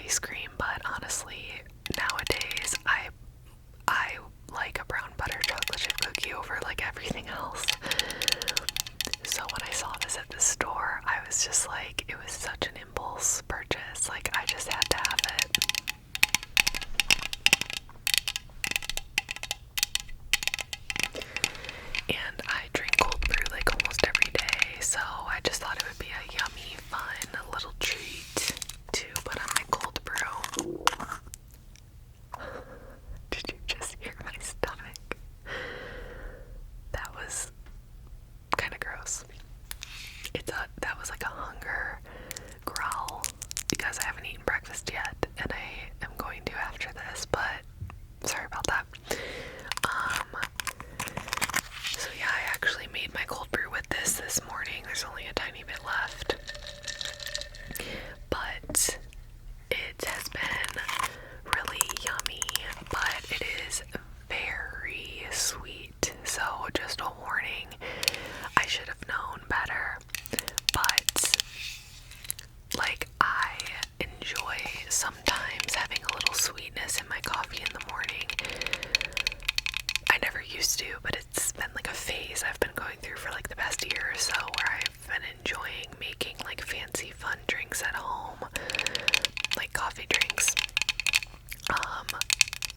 ice cream, but honestly, nowadays I like a brown butter chocolate chip cookie over like everything else. So when I saw this at the store, I was just like, it was such an impulse purchase. Like, I just had to have it. And I drink cold brew like almost every day, so I just thought it would be a yummy, fun little treat to put on my cold brew. Did you just hear my stomach? That was kind of gross. That was like a hunger growl because I haven't eaten breakfast yet, and I am going to after this, but sorry about that. So yeah, I actually made my cold brew with this morning. There's only a tiny bit left, but it has been really yummy, but it is very sweet. So just a warning, I should have known better, but like, I enjoy sometimes having a little sweetness in my coffee in the morning. I never used to, but it's been like a phase I've been going through for like the past year or so, where I've been enjoying making like fancy fun drinks at home, like coffee drinks.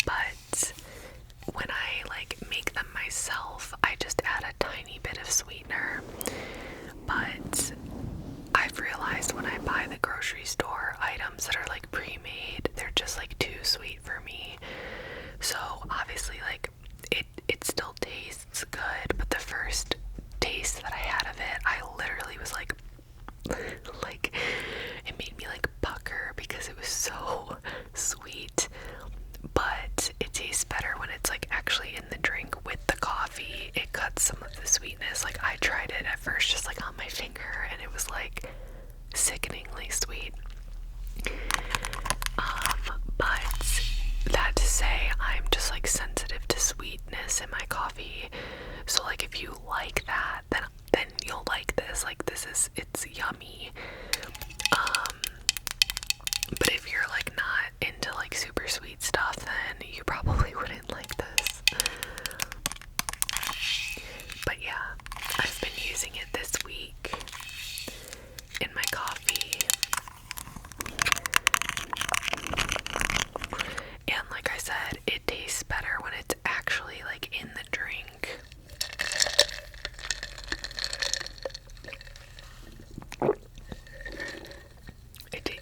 But when I like make them myself, I just add a tiny bit of sweetener. But I've realized when I buy the grocery store items that are like pre-made, they're just like too sweet for me. So obviously, like, it still tastes good, but the first taste that I had of it, I literally was like it made me like pucker because it was so sweet. But it tastes better when it's like actually in the drink with the coffee. It cuts some of the sweetness. Like, I tried it at first just like on my finger, and it was like sickeningly sweet. But that to say, I'm just like sensitive to sweetness in my coffee. So like, if you like that, then you'll like this. Like, it's yummy. But if you're like not into like super sweet stuff, then you probably wouldn't like this. But yeah, I've been using it this week in my coffee. And like I said, it tastes better when it's actually like in the drink.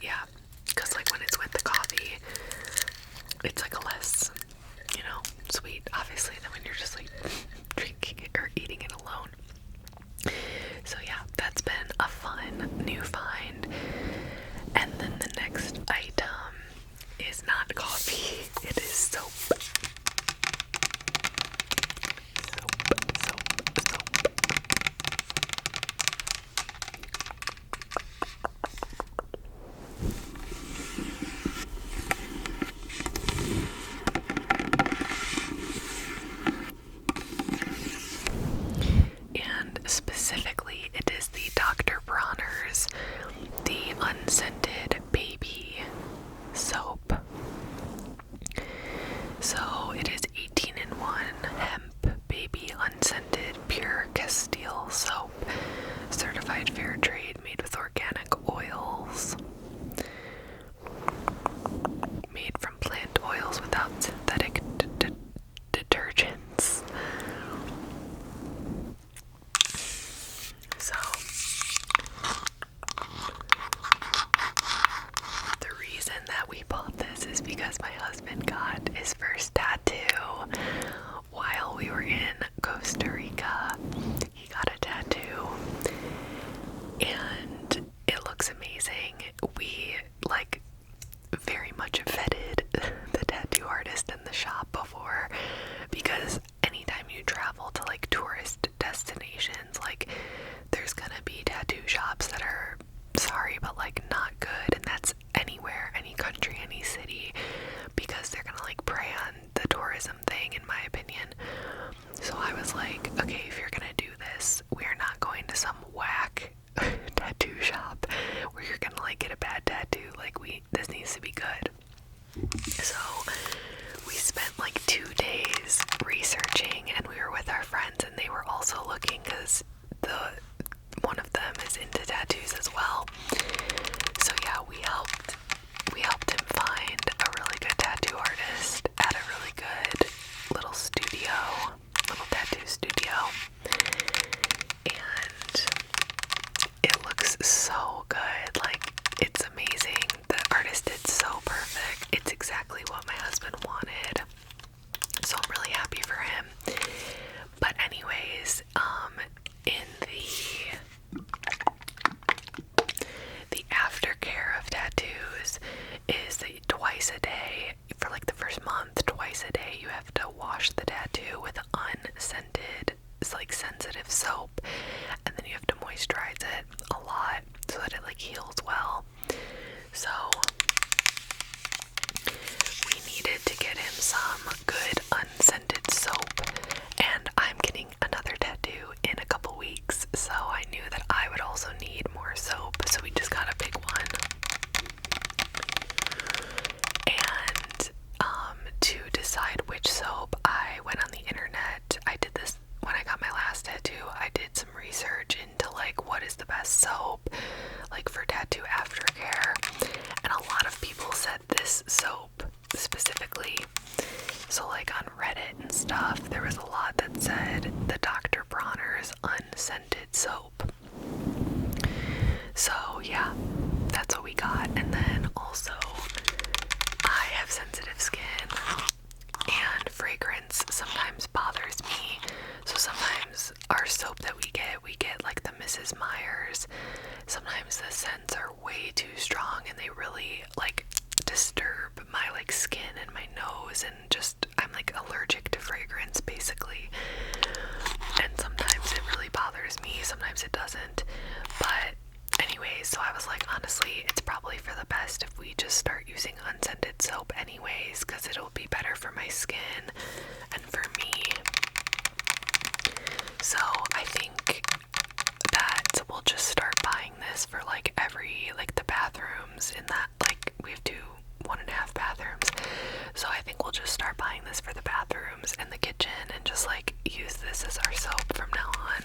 Yeah, because like when it's with the coffee, it's like a less, sweet, obviously, than when you're just like drinking it or eating it alone. So yeah, that's been a fun new find. And then the next item is not coffee, it is soap. Soap. And specifically, it is the Dr. Bronner's, the Unscented Baby Soap. So it is 18-in-1 hemp baby unscented pure Castile soap, certified fair trade, made with organic oils, made from plant oils without synthetic detergents. So the reason that we bought this is because my husband got his first tattoo while we were in Costa Rica. He got a tattoo and it looks amazing. We like very much vetted the tattoo artist in the shop before, because anytime you travel to like tourist destinations, like, there's gonna be tattoo shops that are, sorry, but like not good, and that's anywhere, any country, any city, because they're gonna like prey on the tourism thing, in my opinion. to be good. So we spent like 2 days researching, and we were with our friends, and they were also looking because one of them is into tattoos as well. So yeah, we helped him find a really good tattoo artist at a really good little tattoo studio, and it looks so good. Like, it's amazing. The artist did so perfect. It's exactly what my husband wanted. So I'm really happy for him. But anyways, in the aftercare of tattoos is that twice a day, for like the first month, twice a day, you have to wash the tattoo with unscented, it's like sensitive soap, and then you have to moisturize it a lot so that it like heals well. So we needed to get him some good unscented soap, and I'm getting another tattoo in a couple weeks, so I knew that I would also need more soap, so we just got a big one. And to decide which soap, I went on the internet. I did this when I got my last tattoo. I did some research into like what is the best soap like for tattoo aftercare, and a lot of people said this soap specifically. So like on Reddit and stuff, there was a lot that said the Dr. Bronner's Unscented soap. So yeah, that's what we got. And then also, I have sensitive skin, and fragrance sometimes bothers me. So sometimes our soap that we get like the Mrs. Meyer's. Sometimes the scents are way too strong, and they really like disturb my like skin and my nose, and just I'm like allergic to fragrance basically. And sometimes it really bothers me, sometimes it doesn't. But anyways, so I was like, honestly, it's probably for the best if we just start using unscented soap anyways, because it'll be better for my skin and for me. So I think that we'll just start buying this for like the bathrooms in that, like we have 1.5 bathrooms. So I think we'll just start buying this for the bathrooms and the kitchen, and just like use this as our soap from now on.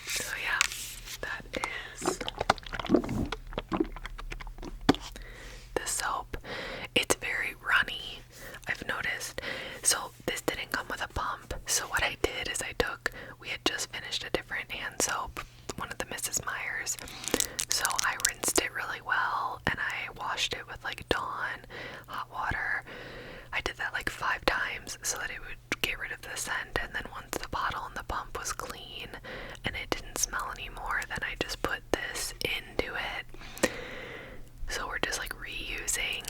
So yeah, that is the soap. It's very runny, I've noticed. So this didn't come with a pump. So what I did is we had just finished a different hand soap, one of the Mrs. Meyer's. So I rinsed it really well, and I washed it with like Dawn hot water. I did that like 5 times so that it would get rid of the scent, and then once the bottle and the pump was clean and it didn't smell anymore, then I just put this into it. So we're just like reusing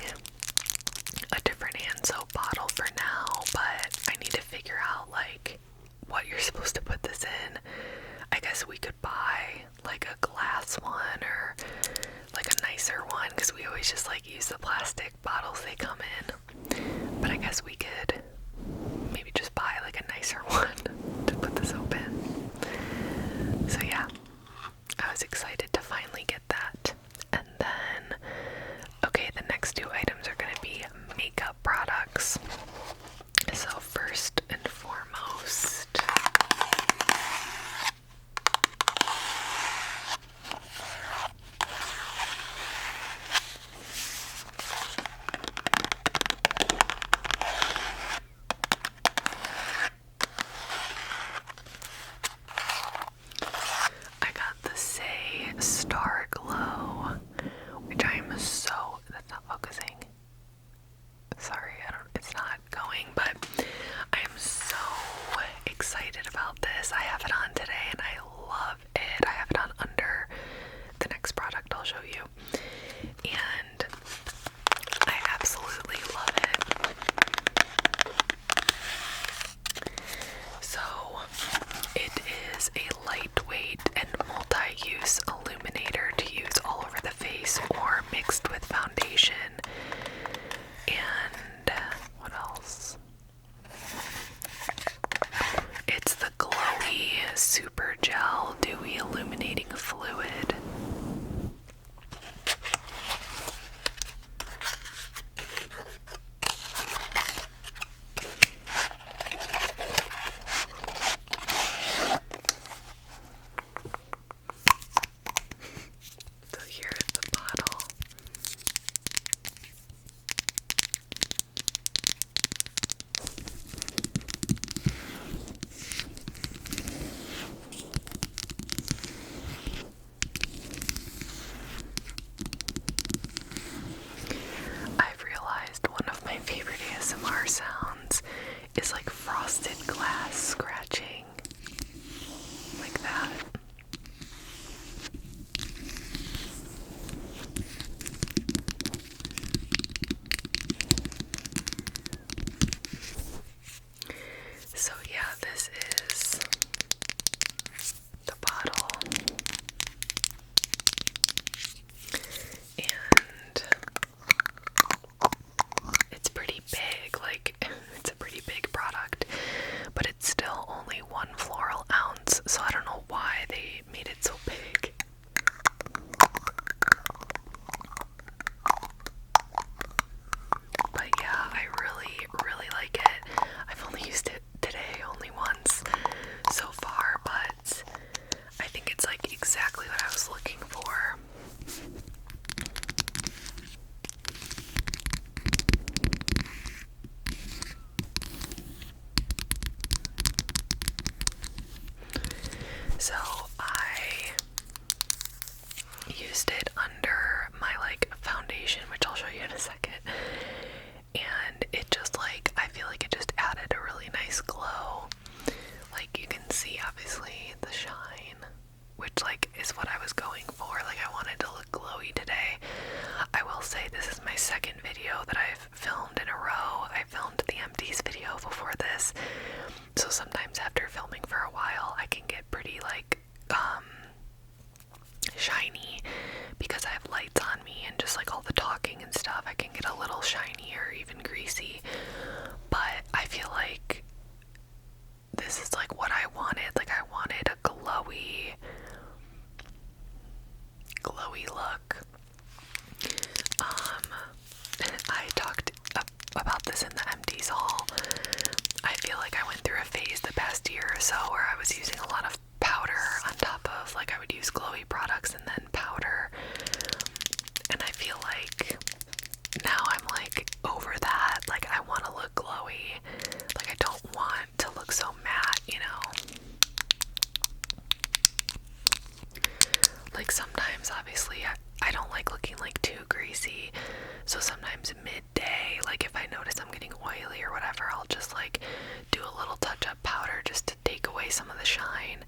a different hand soap bottle for now, but I need to figure out like what you're supposed to put this in. I guess we could buy like a glass one or like a nicer one, because we always just like use the plastic bottles they come in. But I guess we could maybe just buy like a nicer one to put the soap in. So yeah, I was excited to finally get that. And then, okay, the next 2 items are going to be makeup products. So first and foremost, I got the Saie Star Glow, which I am so, that's not focusing. Sorry, it's not going, but I am so excited about this. I have it on today and I love it. I have it on under the next product I'll show you, and I absolutely love it. So it is a lightweight and multi-use illuminator to use all over the face or mixed with foundation. And what else? used it under my like foundation, which I'll show you in a second, and it just like, I feel like it just added a really nice glow. Like you can see obviously the shine, which like is what I was going for. Like I wanted to look glowy today. I will say this is my second video that I've filmed in a row. I filmed the empties video before this, so sometimes after filming for a while I can get pretty like shiny because I have lights on me and just like all the talking and stuff. I can get a little shiny or even greasy, but I feel like this is like what I wanted. Like I wanted a glowy look. I talked about this in the empties haul. I feel like I went through a phase the past year or so where I was using a lot of powder on top of, like I would use glowy products and then powder, and I feel like now I'm like over that. Like I want to look glowy. Like I don't want to look so matte, you know? Like sometimes obviously I don't like looking like too greasy, so sometimes midday, like if I notice I'm getting oily or whatever, I'll just like do a little touch-up powder just to take away some of the shine.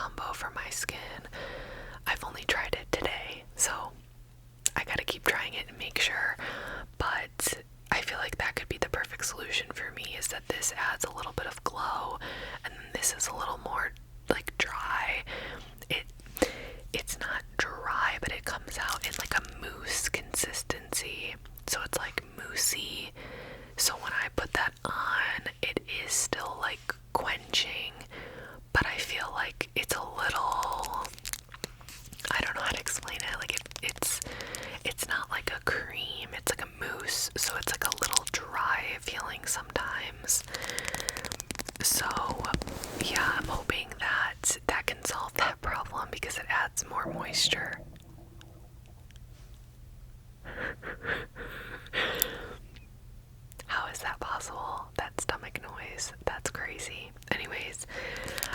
combo for my skin. I've only tried it today, so I gotta keep trying it and make sure, but I feel like that could be the perfect solution for me, is that this adds a little bit of glow, and then this is a little more like dry. It's not dry, but it comes out in like a mousse consistency, so it's like moussey. So when I put that on, it is still like quenching, but I feel like it's a little, I don't know how to explain it, like it's not like a cream, it's like a mousse, so it's like a little dry feeling sometimes. So yeah, I'm hoping that that can solve that problem because it adds more moisture. How is that possible? That stomach noise, that's crazy. Anyways,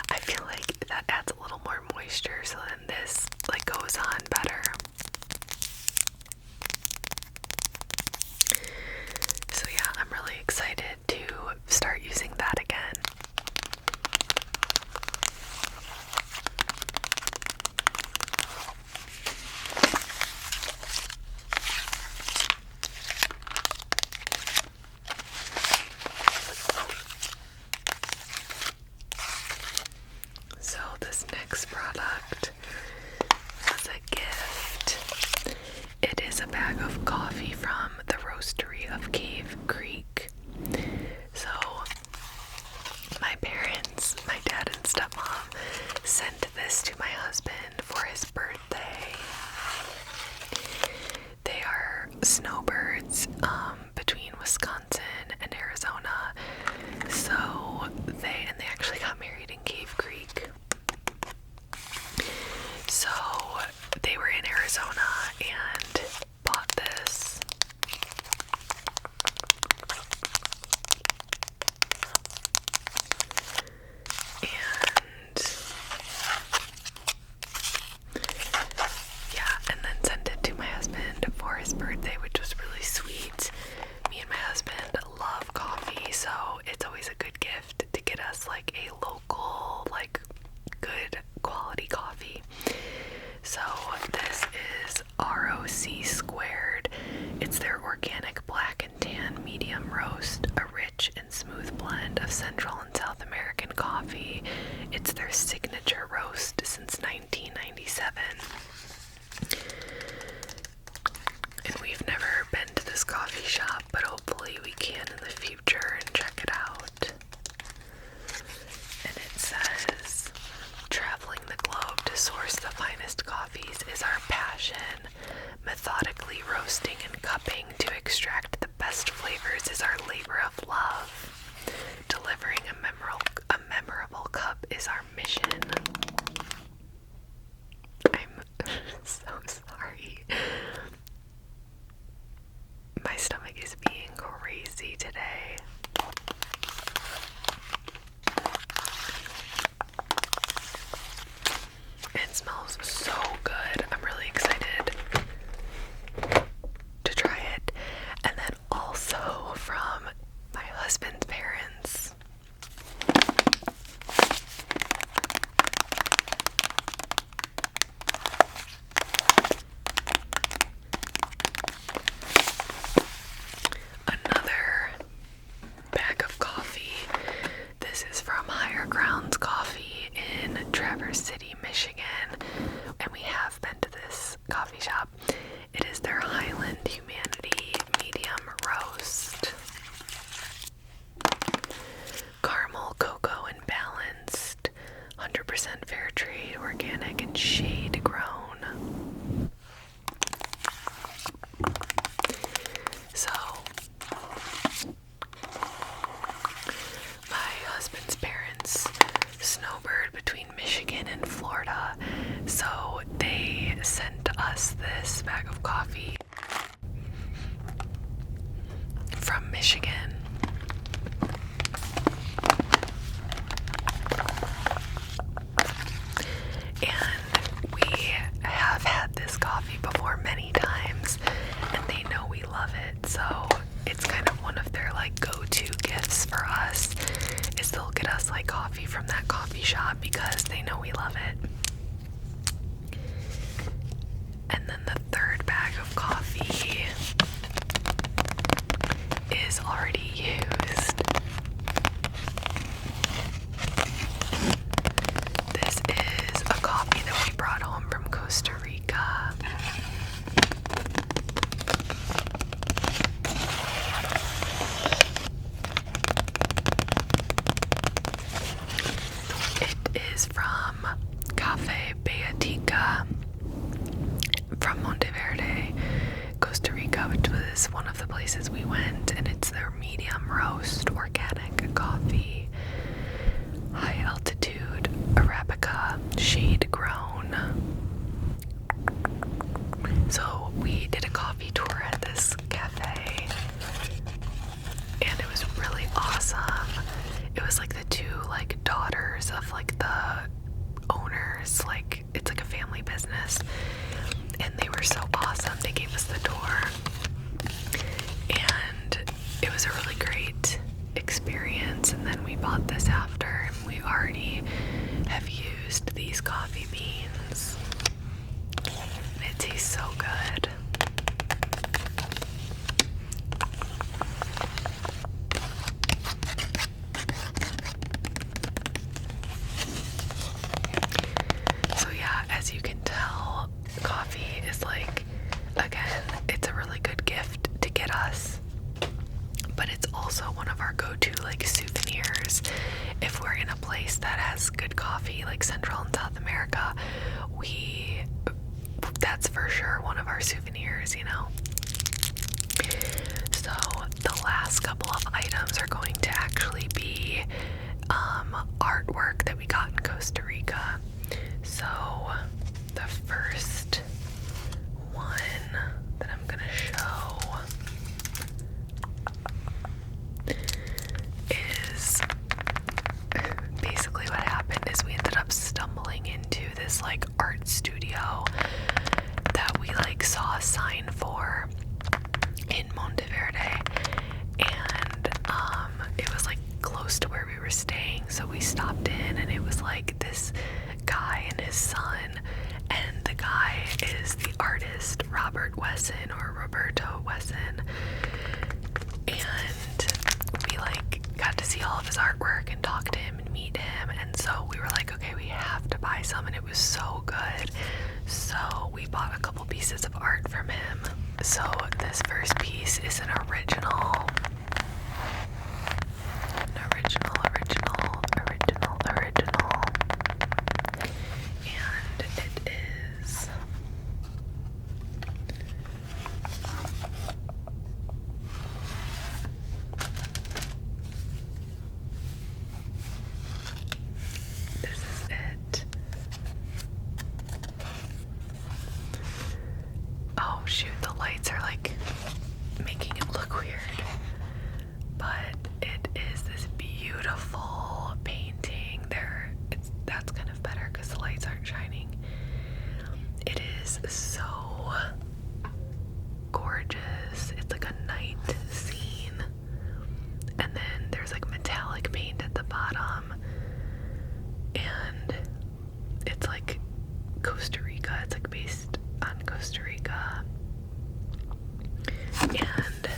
I feel like that adds a little more moisture, so then this like goes on better. So yeah, I'm really excited to start using that again. So this next product was a gift. It is a bag of coffee from the roastery of Cave Creek. So my parents, my dad and stepmom, sent this to my husband for his birthday. They are snowbirds between Wisconsin and Arizona. So they actually got married in Cave Creek. So they were in Arizona and bought this. And then sent it to my husband for his birthday, which was really sweet. Me and my husband love coffee, so it's always a good gift to get us like a local, like good quality coffee. So this is ROC Squared. It's their organic black and tan medium roast, a rich and smooth blend of Central and South American coffee. It's their signature roast since 1997. And we've never been to this coffee shop, but hopefully we can in the future and check it out. And it says, traveling the globe to source the finest coffees is our passion. Methodically roasting and cupping to extract the best flavors is our labor of love. Delivering a memorable cup is our mission. I'm so sorry. My stomach is being crazy today. It smells so good. I'm really excited to try it. And then also from my husband's parents. Another bag of coffee. This is from Higher Grounds Coffee in Traverse City, Michigan, and we have been to this coffee shop. It is their Highland Humanity Medium Roast. Caramel, cocoa, and balanced. 100% fair trade, organic, and shade grown. So my husband's parents snowbird between Michigan and Florida, so they sent us this bag of coffee from Michigan. And we have had this coffee before many times, and they know we love it, so it's kind of one of their like go-to gifts for us, is they'll get us like coffee from that coffee shop because they know we love it. Cafe Beatica from Monteverde, Costa Rica, which was one of the places we went, and it's their medium roast organic coffee, high altitude Arabica, shade grown. So we did a coffee tour at this cafe, and it was really awesome. It was like the two like daughters of like the owners, like it's like a family business, and they were so awesome. They gave us the tour, and it was a really great experience. And then we bought this after, and we already have used these coffee beans, and it tastes so good. So yeah, as you can tell, coffee is like, again, it's a really good gift to get us, but it's also one of our go-to like souvenirs. If we're in a place that has good coffee, like Central and South America, that's for sure one of our souvenirs, you know. So the last couple of items are going to actually be artwork that we got in Costa Rica. So the first one that I'm gonna show is basically what happened is we ended up stumbling into this like art studio that we like saw a sign for in Monteverde, and it was like close to where we were staying, so we stopped in, and it was like this guy and his son, and the guy is the artist Roberto Wesson, and we like got to see all of his artwork and talk to him and meet him, and so we were like, okay, we have to buy some, and it was so good. So we bought a couple pieces of art from him. So this first piece is an original, and it is this is it. Oh shoot, the lights are like making it look weird, but it is this beautiful painting. That's kind of better because the lights aren't shining. It is so gorgeous. It's like a night scene, and then there's like metallic paint at the bottom, and it's like Costa Rica. It's like based on Costa Rica, and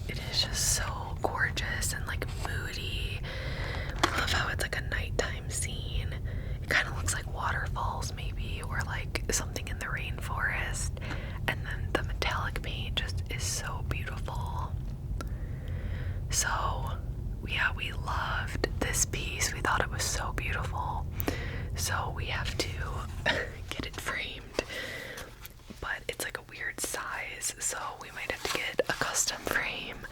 it is just so gorgeous and like moody. I love how it's like a nighttime scene. It kind of looks like waterfalls maybe, or like something in the rainforest, and then the metallic paint just is so beautiful. So yeah, we loved this piece. We thought it was so beautiful, so we have to get it framed, but it's like a weird size, so we might have to get a custom frame,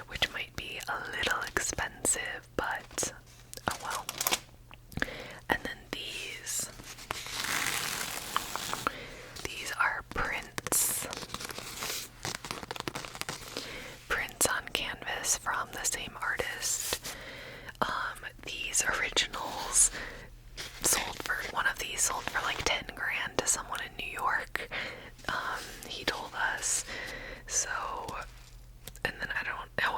which might be a little expensive, but oh well. And then these are prints on canvas from the same artist. These originals one of these sold for like 10 grand to someone in New York. He told us. So, and then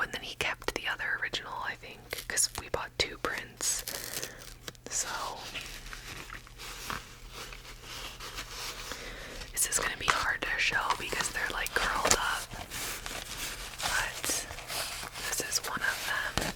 and then he kept the other original, I think, because we bought two prints. So this is gonna be hard to show because they're like curled up, but this is one of them.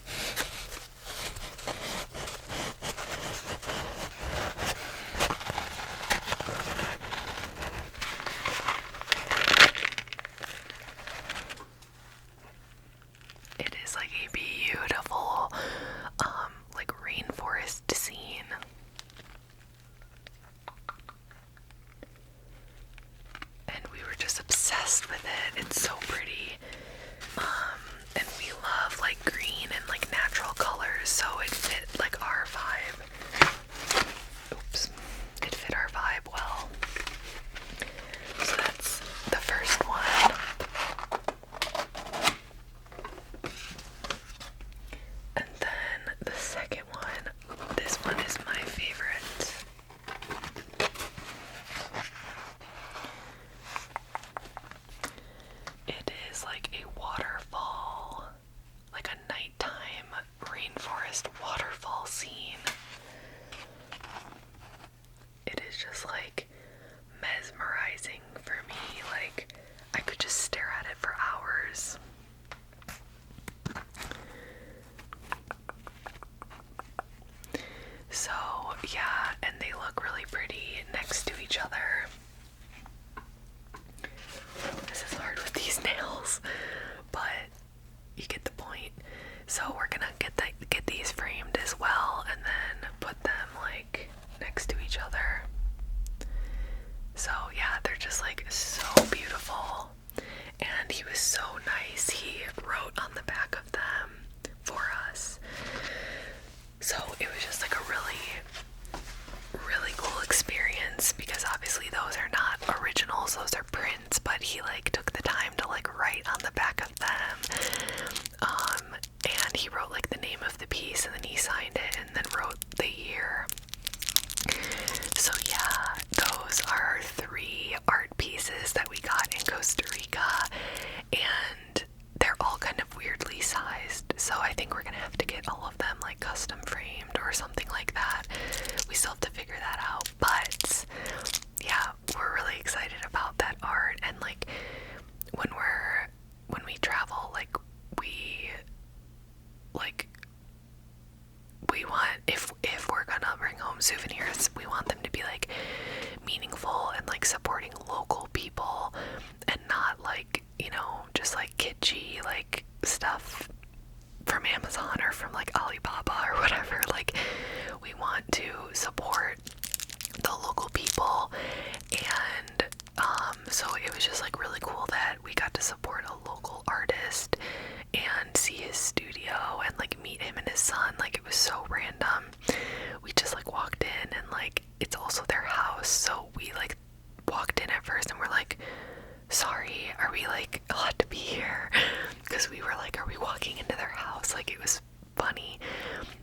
It is like a beautiful like rainforest scene. just obsessed with it. It's so pretty. And we love like green and like natural colors, so it fit like our vibe. Oops. It fit our vibe well. So that's the first one. And then the second one, this one is my favorite. It is like a waterfall, like a nighttime rainforest waterfall scene. It is just like mesmerizing for me. Like, I could just stare at it for hours. So yeah, and they look really pretty next to each other. This is hard with these nails, but you get the point. So we're gonna get these framed as well, and then put them like next to each other. So yeah, they're just like so beautiful. And he was so nice. He wrote on the back of them for us. So it was just like a really cool experience, because obviously those are not originals, those are prints, but he like took the time to like write on the back of them. And he wrote like the name of the piece, and then he signed it, and then wrote the year. So yeah, those are 3 art pieces that we got in Costa Rica, and they're all kind of weirdly sized, so I think we're gonna have to get all of them like custom framed or something like that. We still have to figure that out, but yeah, we're really excited about that art. And like when we travel, like we want, if we're gonna bring home souvenirs, we want them to be like meaningful and like supporting local people, and not like, you know, just like kitschy like stuff from Amazon or from like Alibaba or whatever. Like, we want to support the local people, and so it was just like really cool that we got to support a local artist and see his studio and like meet him and his son. Like, it was so random. We just like walked in, and like it's also their house, so we like walked in at first and we're like, sorry, are we like allowed to be here? Because we were like, are we walking into their house? Like, it was funny,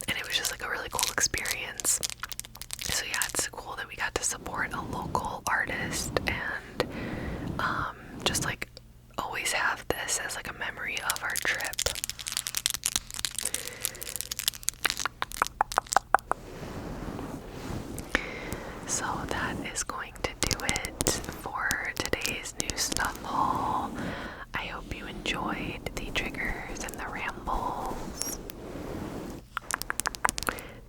and it was just like a really cool experience. So yeah, it's cool that we got to support a local artist, and just like always have this as like a memory of our trip. So that is going to do it for today's new stuff haul. I hope you enjoyed the triggers and the rambles.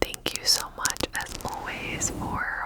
Thank you so much, as always, for